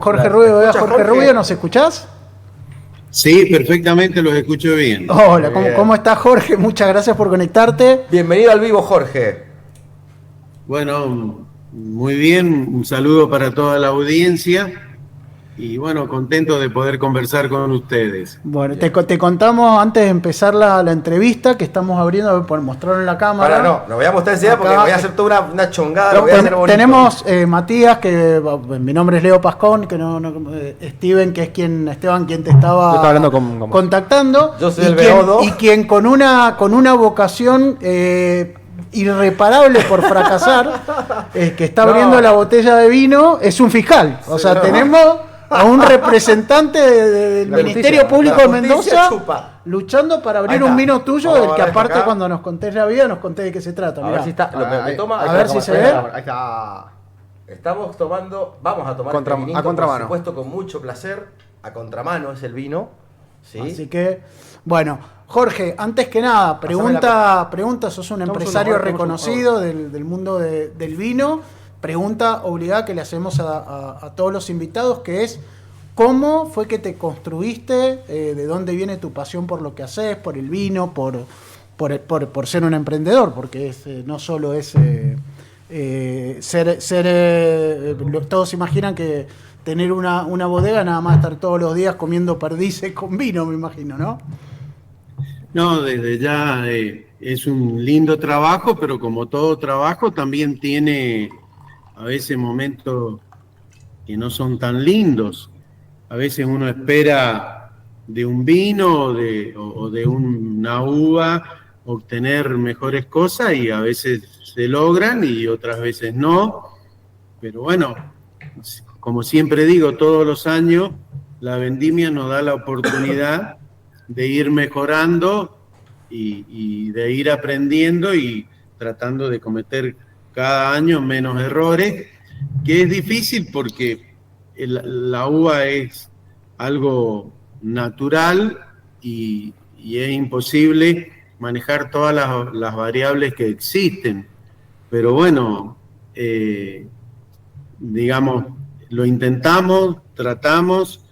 Jorge Rubio, Jorge Rubio, ¿nos escuchás? Sí, perfectamente, los escucho bien. Hola, ¿cómo estás, Jorge? Muchas gracias por conectarte. Bienvenido al vivo, Jorge. Bueno, muy bien, un saludo para toda la audiencia y bueno, contento de poder conversar con ustedes. Bueno, te contamos antes de empezar la entrevista que estamos abriendo, por mostrarlo en la cámara. Ahora no voy a mostrar enseguida porque voy a hacer toda una chongada. Lo voy a hacer bonito. Tenemos Matías, que mi nombre es Leo Pascón, que Steven, que es Esteban, quien te estaba hablando contactando. Yo soy el Beodo. Y quien con una vocación irreparable por fracasar, que está abriendo la botella de vino, es un fiscal. O sea, tenemos a un representante del Ministerio Público de Mendoza luchando para abrir un vino tuyo, del que aparte cuando nos contés la vida, nos contés de qué se trata. A ver si está. A ver si se ve. Ahí está. Vamos a tomar a contramano. por supuesto, con mucho placer. A contramano es el vino. ¿Sí? Así que, bueno, Jorge, antes que nada, pregunta, sos un empresario reconocido del mundo del vino. Pregunta obligada que le hacemos a todos los invitados, que es: ¿cómo fue que te construiste? ¿De dónde viene tu pasión por lo que haces, por el vino, por ser un emprendedor? Porque no solo es todos imaginan que tener una bodega nada más estar todos los días comiendo perdices con vino, me imagino, ¿no? No, desde ya es un lindo trabajo, pero como todo trabajo también tiene a veces momentos que no son tan lindos. A veces uno espera de un vino o de una uva obtener mejores cosas y a veces se logran y otras veces no. Pero bueno, como siempre digo, todos los años la vendimia nos da la oportunidad de ir mejorando y de ir aprendiendo y tratando de cometer cada año menos errores, que es difícil porque la uva es algo natural y es imposible manejar todas las variables que existen. Pero bueno, digamos, lo intentamos, tratamos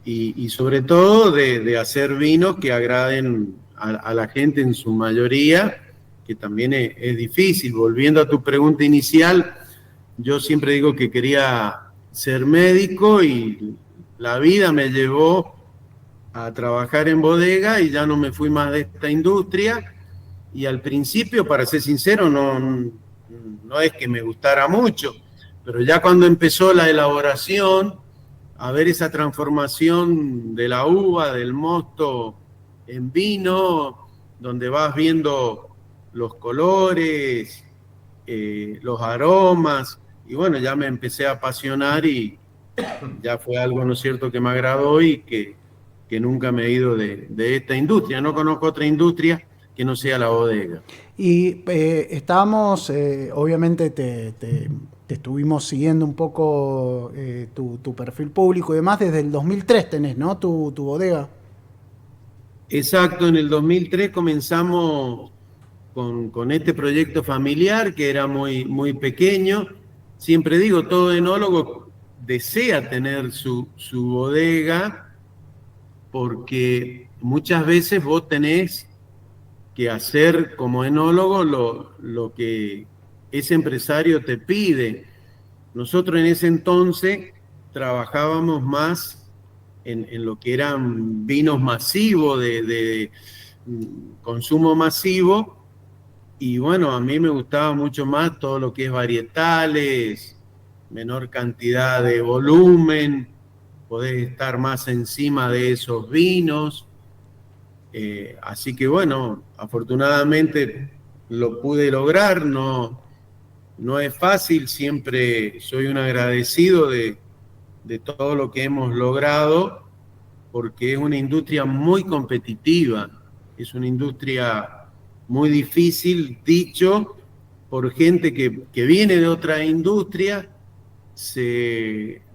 y sobre todo de hacer vinos que agraden a la gente en su mayoría, que también es difícil. Volviendo a tu pregunta inicial, yo siempre digo que quería ser médico y la vida me llevó a trabajar en bodega y ya no me fui más de esta industria. Y al principio, para ser sincero, no es que me gustara mucho, pero ya cuando empezó la elaboración, a ver esa transformación de la uva, del mosto en vino, donde vas viendo los colores, los aromas, y bueno, ya me empecé a apasionar y ya fue algo, ¿no es cierto?, que me agradó y que nunca me he ido de esta industria. No conozco otra industria que no sea la bodega. Y estábamos, obviamente te estuvimos siguiendo un poco tu perfil público y demás, desde el 2003 tenés, ¿no?, tu bodega. Exacto, en el 2003 comenzamos con este proyecto familiar que era muy, muy pequeño. Siempre digo, todo enólogo desea tener su bodega porque muchas veces vos tenés que hacer como enólogo lo que ese empresario te pide. Nosotros en ese entonces trabajábamos más en lo que eran vinos masivos, de consumo masivo, y bueno, a mí me gustaba mucho más todo lo que es varietales, menor cantidad de volumen, podés estar más encima de esos vinos. Así que bueno, afortunadamente lo pude lograr. No es fácil, siempre soy un agradecido de todo lo que hemos logrado, porque es una industria muy competitiva, es una industria muy difícil, dicho por gente que viene de otra industria,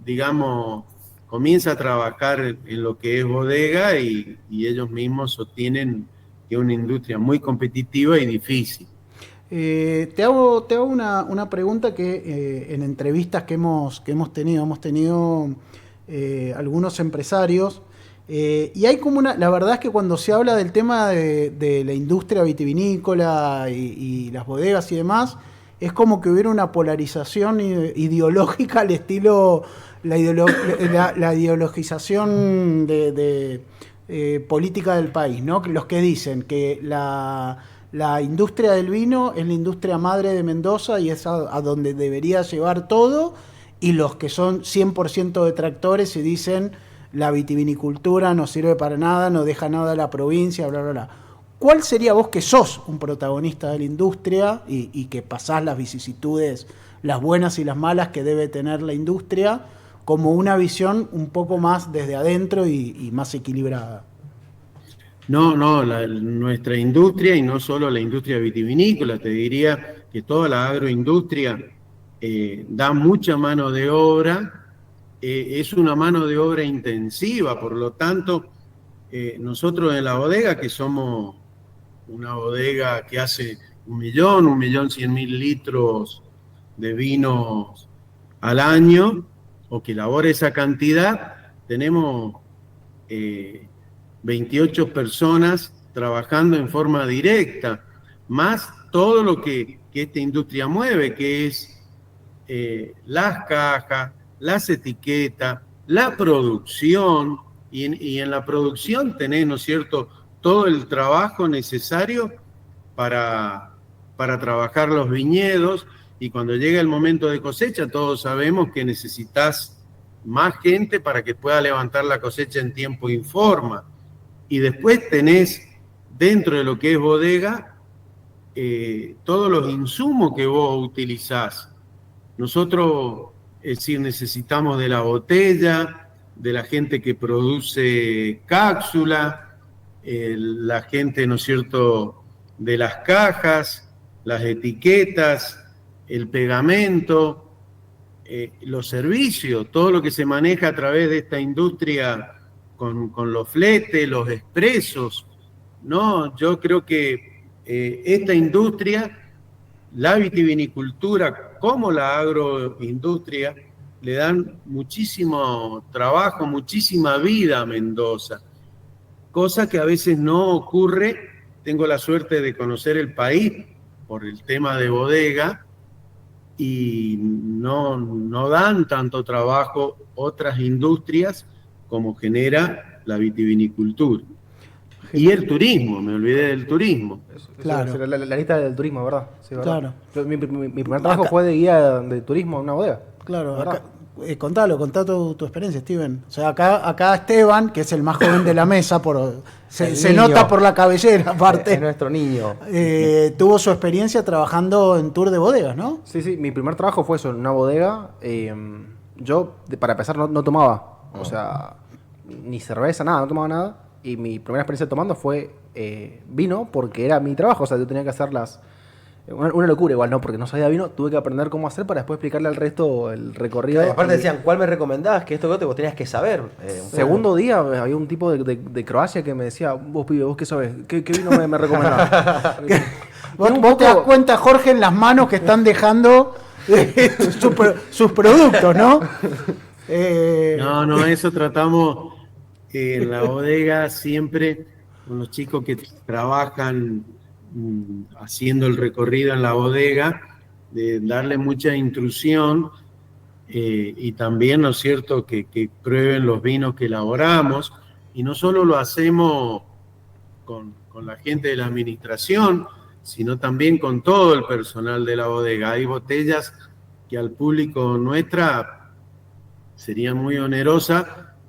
digamos, comienza a trabajar en lo que es bodega y ellos mismos sostienen que es una industria muy competitiva y difícil. Te hago una pregunta que en entrevistas que hemos tenido algunos empresarios. Y hay como la verdad es que cuando se habla del tema de la industria vitivinícola y las bodegas y demás, es como que hubiera una polarización ideológica al estilo, la ideologización de política del país, ¿no? Los que dicen que la industria del vino es la industria madre de Mendoza y es a donde debería llevar todo, y los que son 100% detractores y dicen la vitivinicultura no sirve para nada, no deja nada a la provincia, bla, bla, bla. ¿Cuál sería, vos que sos un protagonista de la industria y que pasás las vicisitudes, las buenas y las malas que debe tener la industria, como una visión un poco más desde adentro y más equilibrada? No, nuestra industria, y no solo la industria vitivinícola, te diría que toda la agroindustria da mucha mano de obra, es una mano de obra intensiva, por lo tanto, nosotros en la bodega, que somos una bodega que hace 1.100.000 litros de vinos al año, o que elabora esa cantidad, tenemos 28 personas trabajando en forma directa, más todo lo que esta industria mueve, que es las cajas, las etiquetas, la producción, y en la producción tenés, ¿no es cierto?, todo el trabajo necesario para trabajar los viñedos, y cuando llega el momento de cosecha, todos sabemos que necesitas más gente para que pueda levantar la cosecha en tiempo y forma. Y después tenés, dentro de lo que es bodega, todos los insumos que vos utilizás. Nosotros, es decir, necesitamos de la botella, de la gente que produce cápsula, la gente, ¿no es cierto?, de las cajas, las etiquetas, el pegamento, los servicios, todo lo que se maneja a través de esta industria con los fletes, los expresos, ¿no? Yo creo que esta industria, la vitivinicultura como la agroindustria, le dan muchísimo trabajo, muchísima vida a Mendoza, cosa que a veces no ocurre. Tengo la suerte de conocer el país por el tema de bodega y no dan tanto trabajo otras industrias como genera la vitivinicultura. Y el turismo, me olvidé del turismo. Claro. La lista del turismo, ¿verdad? Sí, ¿verdad? Claro. Mi primer trabajo fue de guía de turismo en una bodega. Claro, acá, contá tu experiencia, Steven. O sea, acá Esteban, que es el más joven de la mesa, se nota por la cabellera, aparte. Es nuestro niño. Tuvo su experiencia trabajando en tour de bodegas, ¿no? Sí, mi primer trabajo fue eso, en una bodega. Yo, para empezar, no tomaba. O sea, ni cerveza, nada, no tomaba nada. Y mi primera experiencia tomando fue vino, porque era mi trabajo. O sea, yo tenía que hacer una locura igual, ¿no? Porque no sabía vino, tuve que aprender cómo hacer para después explicarle al resto el recorrido. Y aparte decían, ¿cuál me recomendabas? Que esto que otro vos tenías que saber. Segundo día había un tipo de Croacia que me decía, vos pibe, ¿vos qué sabés? ¿Qué vino me recomendás? ¿Vos te das cuenta, Jorge, en las manos que están dejando sus productos, ¿no? No, eso tratamos en la bodega siempre con los chicos que trabajan haciendo el recorrido en la bodega, de darle mucha instrucción y también, ¿no es cierto?, que prueben los vinos que elaboramos. Y no solo lo hacemos con la gente de la administración, sino también con todo el personal de la bodega. Hay botellas que al público nuestra serían muy onerosas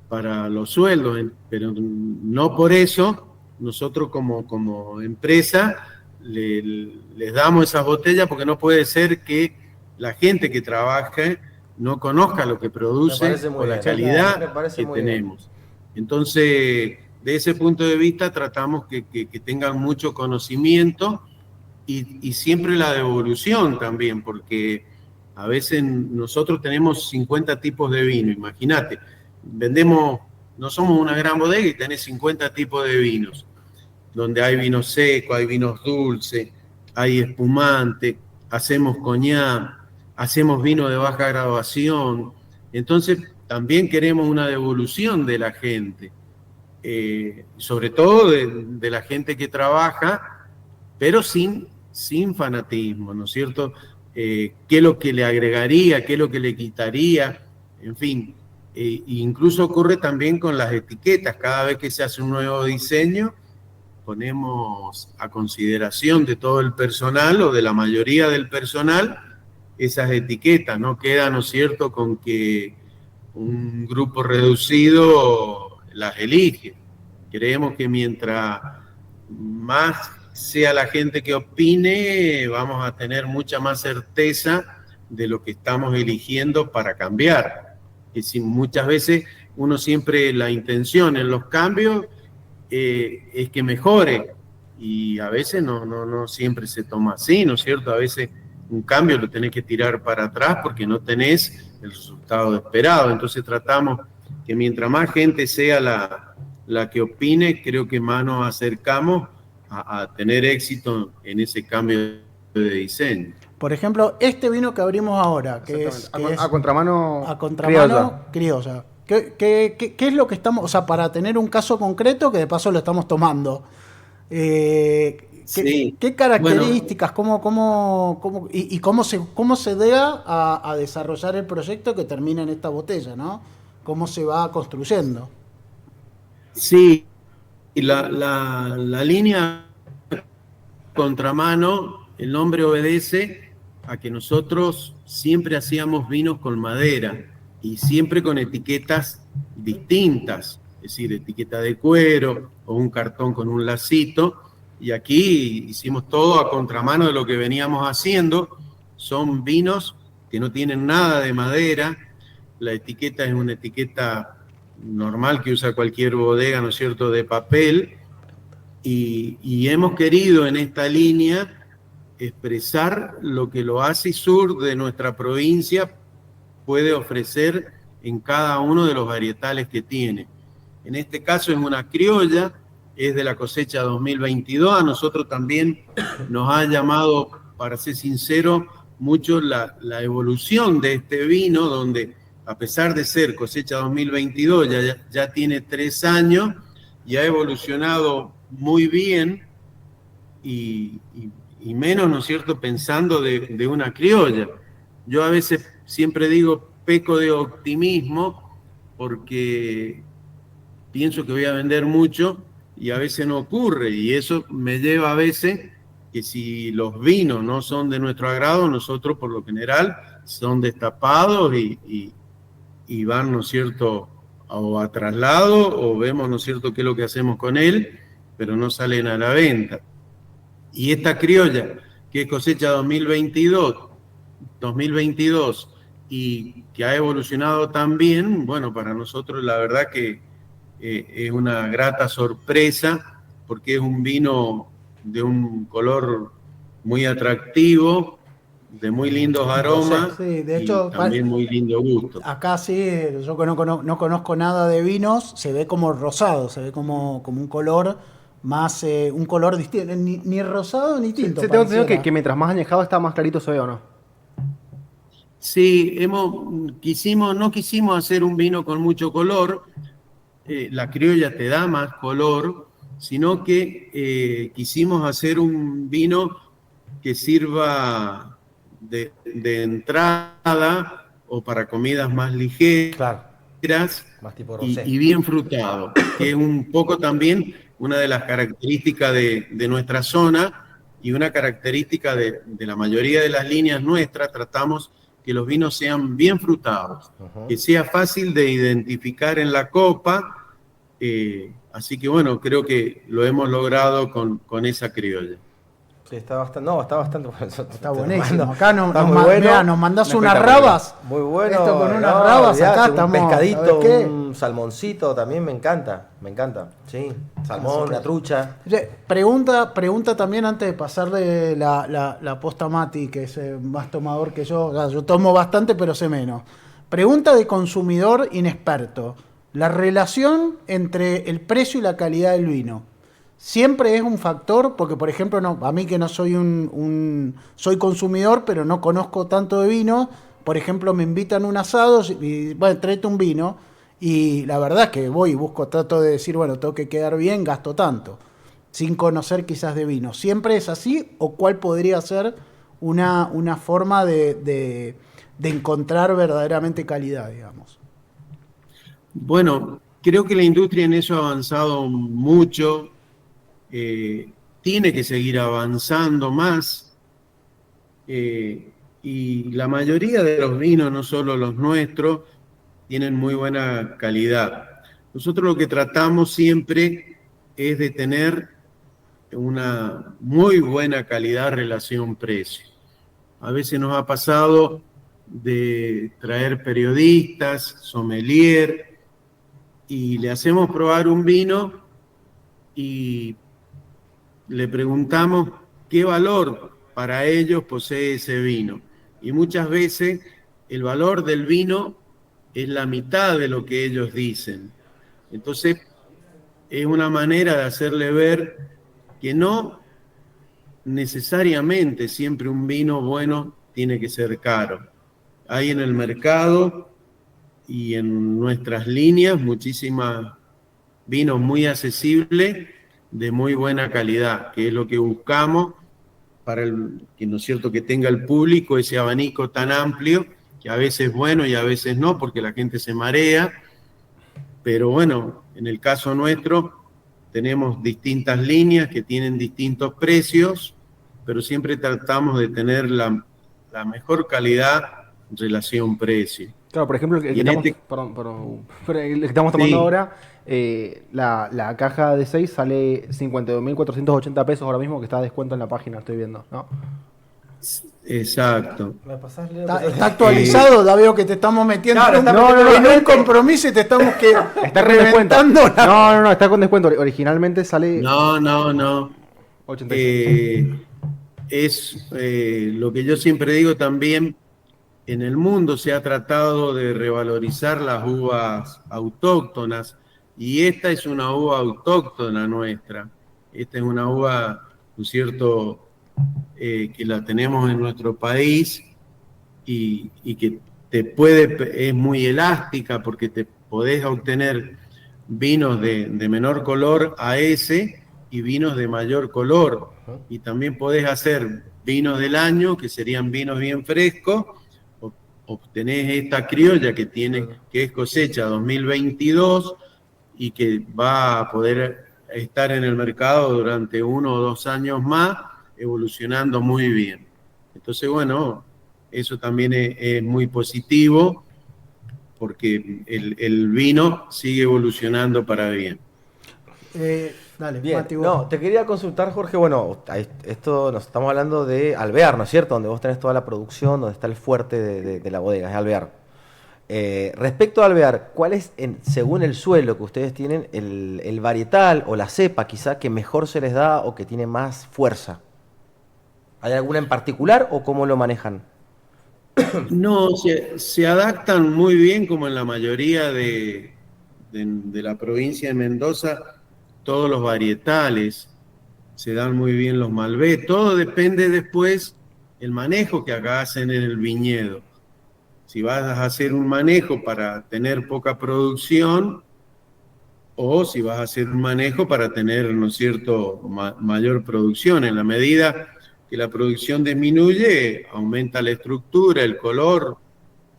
para los sueldos, pero no por eso nosotros como empresa les damos esas botellas, porque no puede ser que la gente que trabaje no conozca lo que produce o la calidad que tenemos. Entonces, de ese punto de vista, tratamos que tengan mucho conocimiento y siempre la devolución también, porque a veces nosotros tenemos 50 tipos de vino, imagínate. No somos una gran bodega y tenés 50 tipos de vinos, donde hay vino seco, hay vinos dulces, hay espumante, hacemos coñac, hacemos vino de baja graduación. Entonces, también queremos una devolución de la gente, sobre todo de la gente que trabaja, pero sin fanatismo, ¿no es cierto? ¿Qué es lo que le agregaría, qué es lo que le quitaría? En fin, incluso ocurre también con las etiquetas. Cada vez que se hace un nuevo diseño, ponemos a consideración de todo el personal o de la mayoría del personal esas etiquetas. No queda, ¿no es cierto?, con que un grupo reducido las elige. Creemos que mientras más sea la gente que opine, vamos a tener mucha más certeza de lo que estamos eligiendo para cambiar. Y si muchas veces uno siempre, la intención en los cambios es que mejore, y a veces no siempre se toma así, ¿no es cierto? A veces un cambio lo tenés que tirar para atrás porque no tenés el resultado esperado. Entonces tratamos que mientras más gente sea la que opine, creo que más nos acercamos a tener éxito en ese cambio de diseño. Por ejemplo, este vino que abrimos ahora, que es a contramano, criolla. ¿Qué es lo que estamos, o sea, para tener un caso concreto que de paso lo estamos tomando? Sí. ¿Qué características, bueno, cómo se llega a desarrollar el proyecto que termina en esta botella, ¿no? ¿Cómo se va construyendo? Sí, la línea contramano, el nombre obedece a que nosotros siempre hacíamos vinos con madera y siempre con etiquetas distintas, es decir, etiqueta de cuero o un cartón con un lacito, y aquí hicimos todo a contramano de lo que veníamos haciendo. Son vinos que no tienen nada de madera, la etiqueta es una etiqueta normal que usa cualquier bodega, ¿no es cierto?, de papel, y hemos querido en esta línea expresar lo que el oasis sur de nuestra provincia puede ofrecer en cada uno de los varietales que tiene. En este caso es una criolla, es de la cosecha 2022. A nosotros también nos ha llamado, para ser sincero, mucho la evolución de este vino, donde a pesar de ser cosecha 2022, ya tiene 3 años y ha evolucionado muy bien, y menos, ¿no es cierto?, pensando de una criolla. Yo a veces siempre digo, peco de optimismo, porque pienso que voy a vender mucho y a veces no ocurre, y eso me lleva a veces que si los vinos no son de nuestro agrado, nosotros por lo general son destapados y van, ¿no es cierto?, o a traslado, o vemos, ¿no es cierto?, qué es lo que hacemos con él, pero no salen a la venta. Y esta criolla, que es cosecha 2022 y que ha evolucionado tan bien, bueno, para nosotros la verdad que es una grata sorpresa, porque es un vino de un color muy atractivo, de muy lindos aromas, sí, de hecho, y también muy lindo gusto. Acá sí, yo que no conozco nada de vinos, se ve como rosado, se ve como un color más, un color distinto, ni rosado ni tinto. Sí, tengo entendido que mientras más añejado está, más clarito se ve, ¿o no? Sí, no quisimos hacer un vino con mucho color, la criolla te da más color, sino que quisimos hacer un vino que sirva de entrada o para comidas más ligeras, más tipo rosé. y bien frutado, que es un poco también una de las características de nuestra zona, y una característica de la mayoría de las líneas nuestras. Tratamos que los vinos sean bien frutados, que sea fácil de identificar en la copa, así que bueno, creo que lo hemos logrado con esa criolla. Sí, está bastante bueno. Está buenísimo. Acá nos mandás Espectacular. unas rabas. Muy bueno. Esto con unas rabas olvidate, acá un estamos. pescadito, ¿Sabes qué? un salmoncito también me encanta. Sí, salmón, una trucha. Pregunta también antes de pasarle la posta a Mati, que es más tomador que yo. O sea, yo tomo bastante, pero sé menos. Pregunta de consumidor inexperto. La relación entre el precio y la calidad del vino. ¿Siempre es un factor? Porque, por ejemplo, a mí que no soy soy consumidor, pero no conozco tanto de vino, por ejemplo, me invitan a un asado y, bueno, tráete un vino, y la verdad es que voy y busco, trato de decir, bueno, tengo que quedar bien, gasto tanto, sin conocer quizás de vino. ¿Siempre es así o cuál podría ser una forma de encontrar verdaderamente calidad, digamos? Bueno, creo que la industria en eso ha avanzado mucho, tiene que seguir avanzando más, y la mayoría de los vinos, no solo los nuestros, tienen muy buena calidad. Nosotros lo que tratamos siempre es de tener una muy buena calidad relación-precio. A veces nos ha pasado de traer periodistas, sommelier, y le hacemos probar un vino y le preguntamos qué valor para ellos posee ese vino. Y muchas veces el valor del vino es la mitad de lo que ellos dicen. Entonces, es una manera de hacerle ver que no necesariamente siempre un vino bueno tiene que ser caro. Hay en el mercado y en nuestras líneas muchísimos vinos muy accesibles de muy buena calidad, que es lo que buscamos para que no es cierto que tenga el público ese abanico tan amplio, que a veces es bueno y a veces no, porque la gente se marea. Pero bueno, en el caso nuestro tenemos distintas líneas que tienen distintos precios, pero siempre tratamos de tener la mejor calidad relación-precio. Claro, por ejemplo, el que estamos, pero el que estamos tomando ahora, la caja de 6 sale 52.480 pesos ahora mismo, que está a descuento en la página, estoy viendo, ¿no? Exacto. Está actualizado, ya veo que te estamos metiendo en un compromiso y te estamos está con descuento. No, está con descuento. Originalmente sale... No. 86. Es lo que yo siempre digo también, en el mundo se ha tratado de revalorizar las uvas autóctonas, y esta es una uva autóctona nuestra. Esta es una uva, ¿no es cierto?, que la tenemos en nuestro país y que es muy elástica, porque te podés obtener vinos de menor color a ese y vinos de mayor color. Y también podés hacer vinos del año, que serían vinos bien frescos. Obtenés esta criolla que es cosecha 2022 y que va a poder estar en el mercado durante 1 o 2 años más, evolucionando muy bien. Entonces, bueno, eso también es muy positivo, porque el vino sigue evolucionando para bien. Dale, bien. Mati, No, te quería consultar, Jorge, bueno, esto nos estamos hablando de Alvear, ¿no es cierto? Donde vos tenés toda la producción, donde está el fuerte de la bodega, es Alvear. Respecto a Alvear, ¿cuál es, según el suelo que ustedes tienen, el varietal o la cepa quizá que mejor se les da o que tiene más fuerza? ¿Hay alguna en particular o cómo lo manejan? No, se adaptan muy bien, como en la mayoría de la provincia de Mendoza, todos los varietales, se dan muy bien los Malbec. Todo depende después el manejo que hacen en el viñedo. Si vas a hacer un manejo para tener poca producción, o si vas a hacer un manejo para tener, ¿no es cierto?, mayor producción. En la medida que la producción disminuye, aumenta la estructura, el color,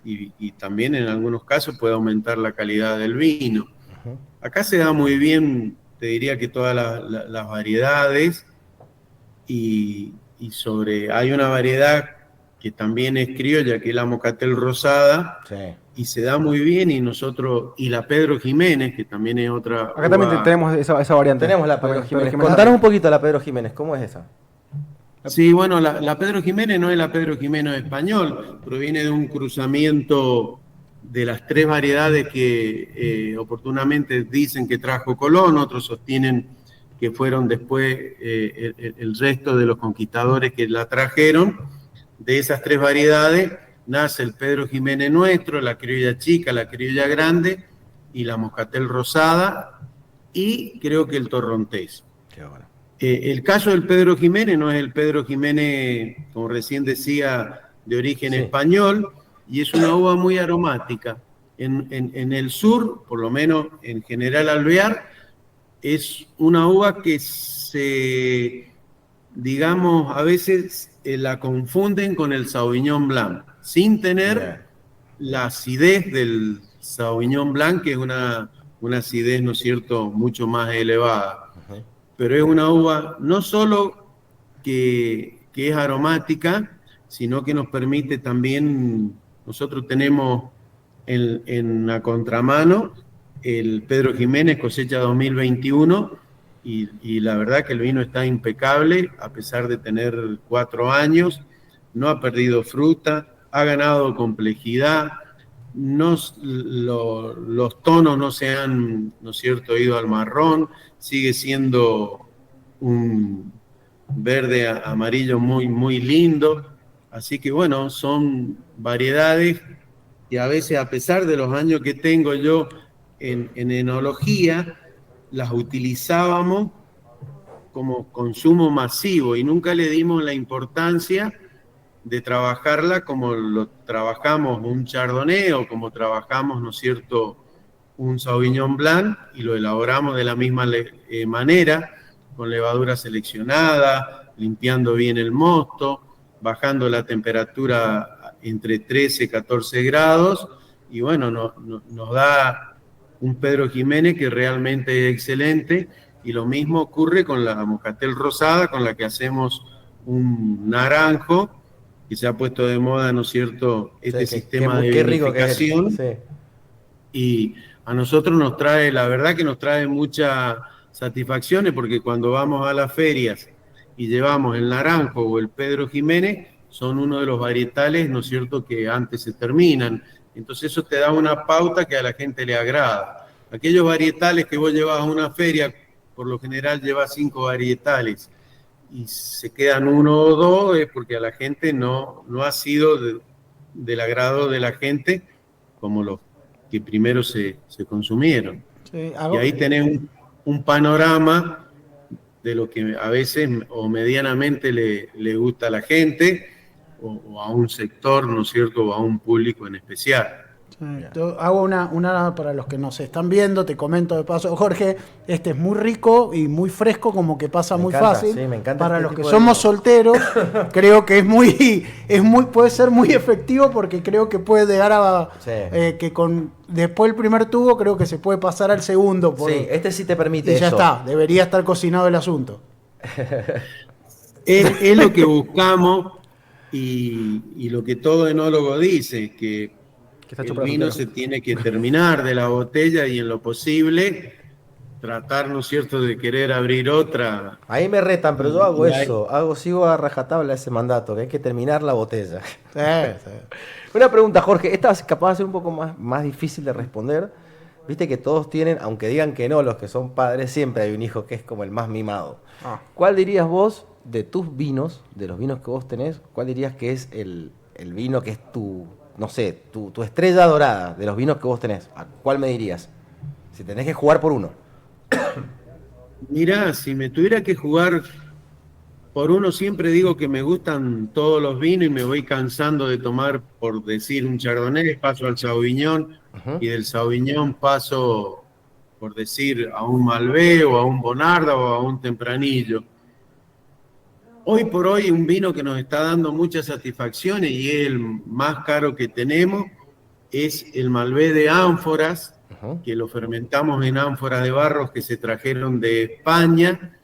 y también en algunos casos puede aumentar la calidad del vino. Acá se da muy bien, te diría que todas las variedades, y hay una variedad que también es criolla, que es la Moscatel Rosada, sí, y se da muy bien, y la Pedro Jiménez, que también es otra. Acá también tenemos esa variante. Tenemos la Pedro Jiménez. Contanos un poquito la Pedro Jiménez, ¿cómo es esa? Sí, bueno, la Pedro Jiménez no es la Pedro Jiménez español, proviene de un cruzamiento de las 3 variedades que oportunamente dicen que trajo Colón, otros sostienen que fueron después el resto de los conquistadores que la trajeron. De esas 3 variedades nace el Pedro Jiménez nuestro, la criolla chica, la criolla grande y la Moscatel Rosada, y creo que el Torrontés. Qué bueno. El caso del Pedro Jiménez no es el Pedro Jiménez, como recién decía, de origen español, y es una uva muy aromática. En el sur, por lo menos en General Alvear, es una uva que digamos, a veces la confunden con el Sauvignon Blanc, sin tener la acidez del Sauvignon Blanc, que es una acidez, ¿no es cierto?, mucho más elevada. Pero es una uva no solo que es aromática, sino que nos permite también, nosotros tenemos en la contramano el Pedro Jiménez cosecha 2021, y la verdad que el vino está impecable, a pesar de tener 4 años, no ha perdido fruta, ha ganado complejidad, los tonos no se han, ¿no es cierto?, ido al marrón, sigue siendo un verde amarillo muy, muy lindo. Así que bueno, son variedades que a veces, a pesar de los años que tengo yo en enología, las utilizábamos como consumo masivo y nunca le dimos la importancia de trabajarla como lo trabajamos un Chardonnay o como trabajamos, ¿no es cierto?, un Sauvignon Blanc, y lo elaboramos de la misma manera, con levadura seleccionada, limpiando bien el mosto, bajando la temperatura entre 13 y 14 grados, y bueno, nos da un Pedro Jiménez que realmente es excelente, y lo mismo ocurre con la Moscatel Rosada, con la que hacemos un naranjo, que se ha puesto de moda, ¿no es cierto?, este sistema de vinificación, y a nosotros nos trae, la verdad que nos trae muchas satisfacciones, porque cuando vamos a las ferias y llevamos el naranjo o el Pedro Jiménez, son uno de los varietales, ¿no es cierto?, que antes se terminan. Entonces eso te da una pauta que a la gente le agrada. Aquellos varietales que vos llevas a una feria, por lo general llevas 5 varietales, y se quedan 1 o 2, es porque a la gente no ha sido del agrado de la gente como los que primero se consumieron. Sí, y ahí tenés un panorama de lo que a veces o medianamente le gusta a la gente, o a un sector, ¿no es cierto?, o a un público en especial. Sí, yo hago una para los que nos están viendo, te comento de paso, Jorge, este es muy rico y muy fresco, como que pasa muy fácil. Sí, me encanta. Para los que somos solteros, creo que puede ser muy efectivo, porque creo que puede llegar a que después del primer tubo creo que se puede pasar al segundo. Sí, este sí te permite y eso. Ya está, debería estar cocinado el asunto. Es lo que buscamos, y lo que todo enólogo dice, que el vino se tiene que terminar de la botella y en lo posible tratar, ¿no es cierto?, de querer abrir otra. Ahí me retan, pero yo hago eso, sigo a rajatabla ese mandato, que hay que terminar la botella. Sí. Una pregunta, Jorge, esta es capaz de ser un poco más difícil de responder. Viste que todos tienen, aunque digan que no, los que son padres, siempre hay un hijo que es como el más mimado. ¿Cuál dirías vos, de tus vinos, de los vinos que vos tenés, cuál dirías que es el vino que es tu estrella dorada de los vinos que vos tenés? ¿A cuál me dirías? Si tenés que jugar por uno. Mirá, si me tuviera que jugar por uno, siempre digo que me gustan todos los vinos y me voy cansando de tomar, por decir, un Chardonnay, paso al Sauvignon, y del Sauvignon paso, por decir, a un Malbec o a un Bonarda o a un Tempranillo. Hoy por hoy, un vino que nos está dando muchas satisfacciones y es el más caro que tenemos, es el Malbec de ánforas, que lo fermentamos en ánforas de barros que se trajeron de España,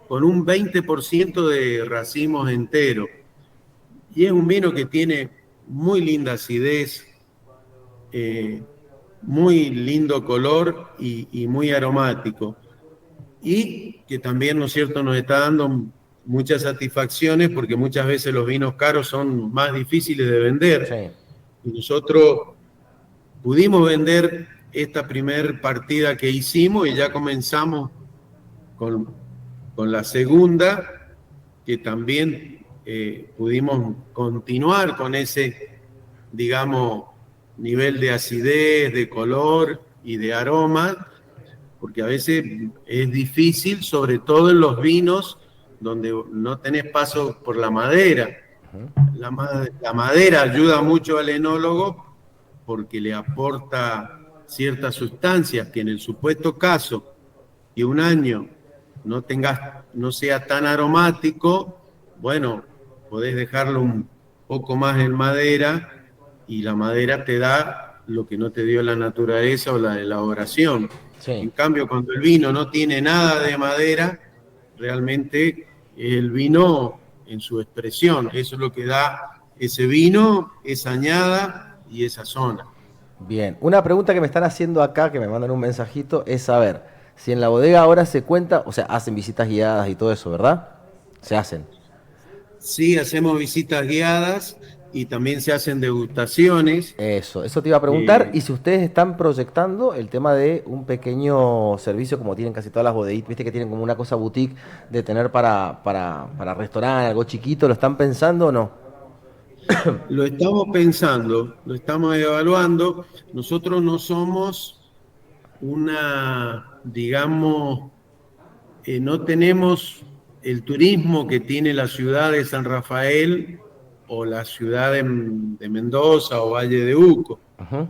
con un 20% de racimos enteros. Y es un vino que tiene muy linda acidez, muy lindo color y muy aromático. Y que también, ¿no es cierto?, nos está dando muchas satisfacciones, porque muchas veces los vinos caros son más difíciles de vender. Sí. Y nosotros pudimos vender esta primer partida que hicimos y ya comenzamos con la segunda, que también pudimos continuar con ese, digamos, nivel de acidez, de color y de aroma, porque a veces es difícil, sobre todo en los vinos donde no tenés paso por la madera. La madera ayuda mucho al enólogo porque le aporta ciertas sustancias que en el supuesto caso que un año no sea tan aromático, bueno, podés dejarlo un poco más en madera y la madera te da lo que no te dio la naturaleza o la elaboración. Sí. En cambio, cuando el vino no tiene nada de madera, realmente el vino en su expresión, eso es lo que da ese vino, esa añada y esa zona. Bien, una pregunta que me están haciendo acá, que me mandan un mensajito, es saber si en la bodega ahora se cuenta, o sea, hacen visitas guiadas y todo eso, ¿verdad? Se hacen. Sí, hacemos visitas guiadas y también se hacen degustaciones. Eso te iba a preguntar. Y si ustedes están proyectando el tema de un pequeño servicio, como tienen casi todas las bodeguitas, viste que tienen como una cosa boutique de tener para restaurante, algo chiquito, ¿lo están pensando o no? Lo estamos pensando, lo estamos evaluando. Nosotros no somos digamos, no tenemos el turismo que tiene la ciudad de San Rafael o la ciudad de Mendoza o Valle de Uco. Ajá.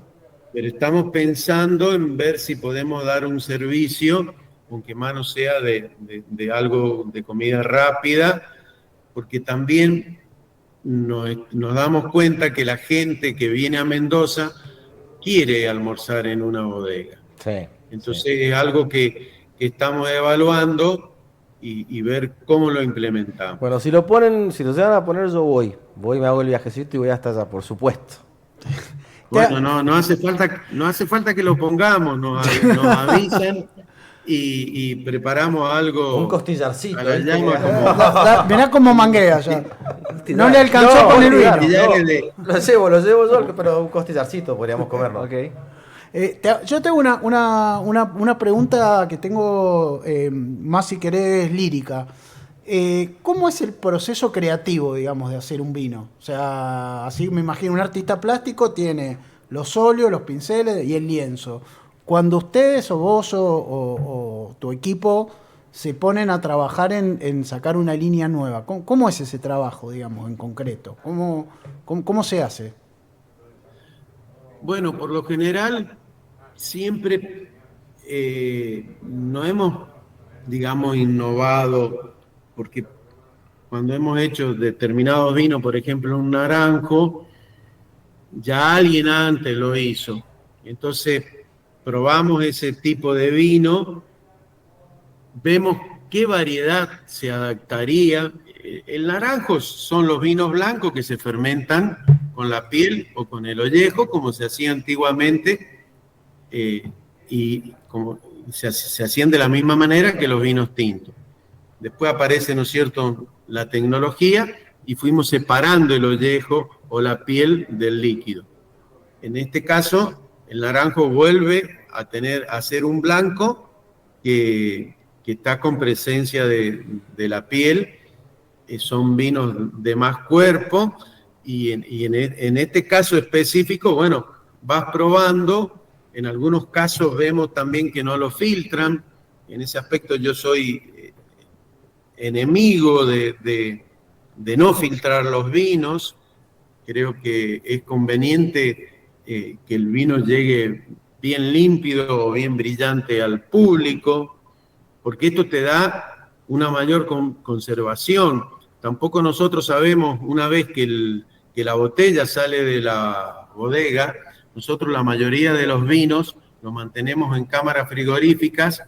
Pero estamos pensando en ver si podemos dar un servicio, aunque más no sea de algo de comida rápida, porque también nos damos cuenta que la gente que viene a Mendoza quiere almorzar en una bodega. Sí. Entonces Sí. es algo que estamos evaluando y ver cómo lo implementamos. Bueno, si lo llegan a poner, yo voy, me hago el viajecito y voy hasta allá, por supuesto. Bueno, no hace falta que lo pongamos, nos avisan y preparamos algo. Un costillarcito. A la llama Mirá cómo manguea ya. No le alcanzó con el vino. Lo llevo yo, pero un costillarcito podríamos comerlo. Ok. Yo tengo una pregunta que tengo más, si querés, lírica. ¿Cómo es el proceso creativo, digamos, de hacer un vino? O sea, así me imagino, un artista plástico tiene los óleos, los pinceles y el lienzo. Cuando ustedes o vos o tu equipo se ponen a trabajar en sacar una línea nueva, ¿cómo es ese trabajo, digamos, en concreto? ¿Cómo se hace? Bueno, por lo general, siempre no hemos, digamos, innovado, porque cuando hemos hecho determinados vinos, por ejemplo, un naranjo, ya alguien antes lo hizo. Entonces, probamos ese tipo de vino, vemos qué variedad se adaptaría. El naranjo son los vinos blancos que se fermentan con la piel o con el ollejo, como se hacía antiguamente, y como se hacían de la misma manera que los vinos tintos. Después aparece, ¿no es cierto?, la tecnología y fuimos separando el ollejo o la piel del líquido. En este caso, el naranjo vuelve a ser un blanco que está con presencia de la piel. Son vinos de más cuerpo y en este caso específico, bueno, vas probando. En algunos casos vemos también que no lo filtran. En ese aspecto yo soy enemigo de no filtrar los vinos. Creo que es conveniente que el vino llegue bien límpido o bien brillante al público, porque esto te da una mayor conservación. Tampoco nosotros sabemos, una vez que la botella sale de la bodega, nosotros la mayoría de los vinos los mantenemos en cámaras frigoríficas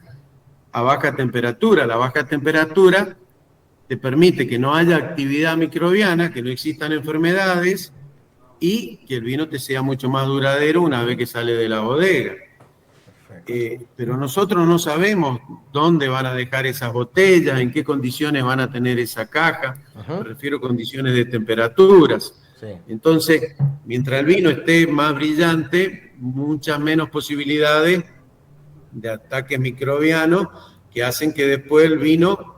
a baja temperatura. La baja temperatura te permite que no haya actividad microbiana, que no existan enfermedades y que el vino te sea mucho más duradero una vez que sale de la bodega. Pero nosotros no sabemos dónde van a dejar esas botellas, en qué condiciones van a tener esa caja. Ajá. Me refiero a condiciones de temperaturas. Sí. Entonces, mientras el vino esté más brillante, muchas menos posibilidades de ataques microbianos que hacen que después el vino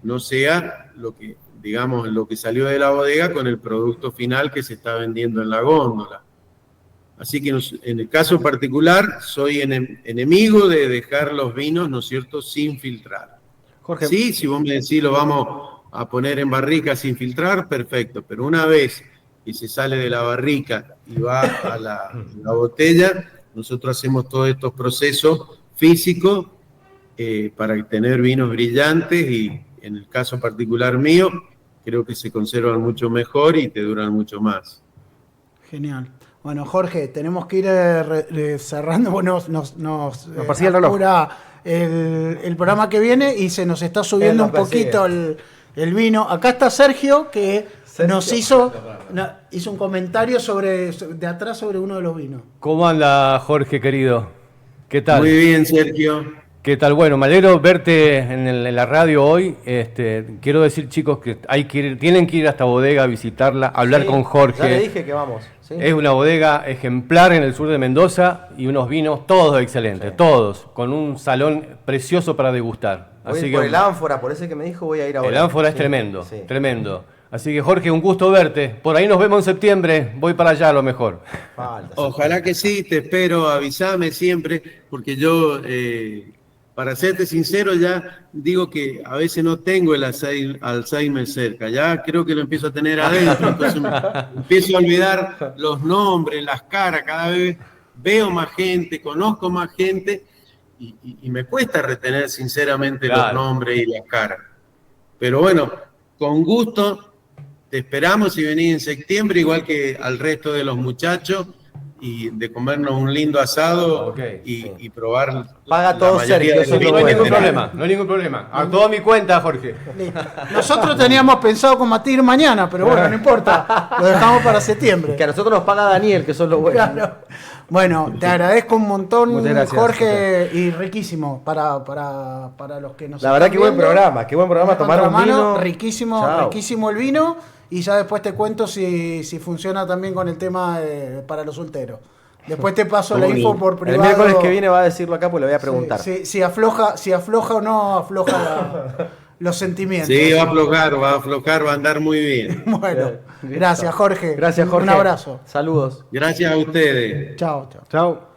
no sea lo que, digamos, lo que salió de la bodega con el producto final que se está vendiendo en la góndola. Así que en el caso particular soy enemigo de dejar los vinos, ¿no es cierto?, sin filtrar. Jorge. Sí, si vos me decís lo vamos a poner en barrica sin filtrar, perfecto. Pero una vez que se sale de la barrica y va a la botella, nosotros hacemos todos estos procesos físicos para tener vinos brillantes y en el caso particular mío, creo que se conservan mucho mejor y te duran mucho más. Genial. Bueno, Jorge, tenemos que ir cerrando. Bueno, nos persigue el reloj. apura el programa que viene y se nos está subiendo un poquito el vino. Acá está Sergio, que nos hizo un comentario de atrás sobre uno de los vinos. ¿Cómo anda, Jorge, querido? ¿Qué tal? Muy bien, Sergio. ¿Qué tal? Bueno, me alegro verte en la radio hoy. Quiero decir, chicos, que tienen que ir a esta bodega a visitarla, hablar con Jorge. Ya le dije que vamos. ¿Sí? Es una bodega ejemplar en el sur de Mendoza y unos vinos todos excelentes, todos, con un salón precioso para degustar. Así por el ánfora, por ese que me dijo, voy a ir ahora. El ánfora es tremendo, tremendo. Así que, Jorge, un gusto verte. Por ahí nos vemos en septiembre. Voy para allá a lo mejor. Ojalá que sí, te espero, avísame siempre, porque yo, para serte sincero, ya digo que a veces no tengo el Alzheimer cerca, ya creo que lo empiezo a tener adentro, entonces me empiezo a olvidar los nombres, las caras, cada vez veo más gente, conozco más gente y me cuesta retener sinceramente los nombres y las caras. Pero bueno, con gusto. Te esperamos y venís en septiembre, igual que al resto de los muchachos, y de comernos un lindo asado y probar. Paga todo Sergio, eso no hay ningún problema, no hay ningún problema. A toda mi cuenta, Jorge. Nosotros teníamos pensado combatir mañana, pero bueno, no importa, lo dejamos para septiembre. Que a nosotros nos paga Daniel, que son los buenos. Claro. Bueno, te agradezco un montón, gracias, Jorge, y riquísimo para los que nos La verdad, están qué buen programa, tomar un vino. Riquísimo el vino, y ya después te cuento si funciona también con el tema para los solteros. Después te paso la info por privado. El miércoles que viene va a decirlo acá, pues le voy a preguntar. Si afloja o no afloja los sentimientos. Sí, va a aflojar, va a andar muy bien. Bueno, gracias, Jorge. Gracias, Jorge. Un abrazo. Saludos. Gracias a ustedes. Chao. Chao.